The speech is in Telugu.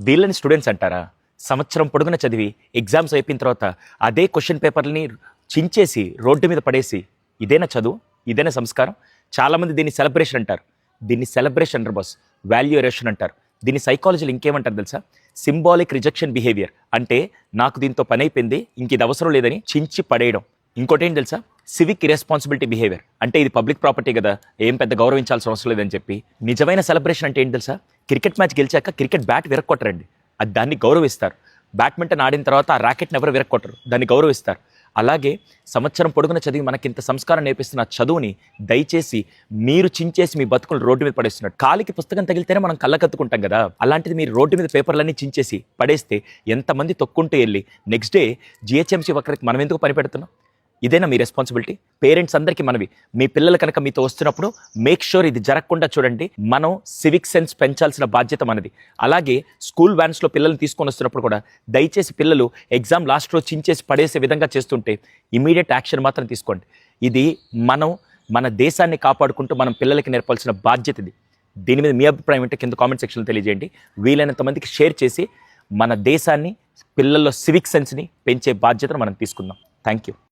వీళ్ళని స్టూడెంట్స్ అంటారా? సంవత్సరం పొడుగున చదివి ఎగ్జామ్స్ అయిపోయిన తర్వాత అదే క్వశ్చన్ పేపర్ని చించేసి రోడ్డు మీద పడేసి ఇదేనా చదువు? ఇదేనా సంస్కారం? చాలామంది దీన్ని సెలబ్రేషన్ అంటారు. దీన్ని సెలబ్రేషన్ అంటారు బాస్, వాల్యూ ఎరేషన్ అంటారు. దీన్ని సైకాలజీలో ఇంకేమంటారు తెలుసా? Symbolic rejection behaviour. అంటే నాకు దీంతో పని అయిపోయింది, ఇంక ఇది అవసరం లేదని చించి పడేయడం. ఇంకోటి ఏంటి తెలుసా? Civic irresponsibility behaviour. అంటే ఇది పబ్లిక్ ప్రాపర్టీ కదా, ఏం పెద్ద గౌరవించాల్సిన అవసరం లేదని చెప్పి. నిజమైన సెలబ్రేషన్ అంటే ఏంటి తెలుసా? క్రికెట్ మ్యాచ్ గెలిచాక క్రికెట్ బ్యాట్ విరక్కొట్టరండి, అది దాన్ని గౌరవిస్తారు. బ్యాడ్మింటన్ ఆడిన తర్వాత ఆ ర్యాకెట్ని ఎవరు విరక్కొట్టరు, దాన్ని గౌరవిస్తారు. అలాగే సంవత్సరం పొడుగున చదివి మనకింత సంస్కారం నేర్పిస్తున్న చదువుని దయచేసి మీరు చించేసి మీ బతుకులు రోడ్డు మీద పడేస్తున్నారు. కాలికి పుస్తకం తగిలితేనే మనం కళ్ళకత్తుకుంటాం కదా, అలాంటిది మీరు రోడ్డు మీద పేపర్లన్నీ చించేసి పడేస్తే ఎంతమంది తొక్కుంటూ వెళ్ళి నెక్స్ట్ డే జిహెచ్ఎంసీ ఒకరికి మనం ఎందుకు పని పెడుతున్నాం? ఇదేనా మీ రెస్పాన్సిబిలిటీ? పేరెంట్స్ అందరికీ మనవి, మీ పిల్లలు కనుక మీతో వస్తున్నప్పుడు మేక్ షూర్ ఇది జరగకుండా చూడండి. మనం సివిక్ సెన్స్ పెంచాల్సిన బాధ్యత మనది. అలాగే స్కూల్ వ్యాన్స్లో పిల్లల్ని తీసుకొని వస్తున్నప్పుడు కూడా దయచేసి పిల్లలు ఎగ్జామ్ లాస్ట్ రోజు చించేసి పడేసే విధంగా చేస్తుంటే ఇమీడియట్ యాక్షన్ మాత్రం తీసుకోండి. ఇది మనం మన దేశాన్ని కాపాడుకుంటూ మనం పిల్లలకి నేర్పాల్సిన బాధ్యత ఇది. దీని మీద మీ అభిప్రాయం ఏంటో కింద కామెంట్ సెక్షన్లో తెలియజేయండి. వీలైనంత మందికి షేర్ చేసి మన దేశాన్ని, పిల్లల్లో సివిక్ సెన్స్ని పెంచే బాధ్యతను మనం తీసుకుందాం. Thank you.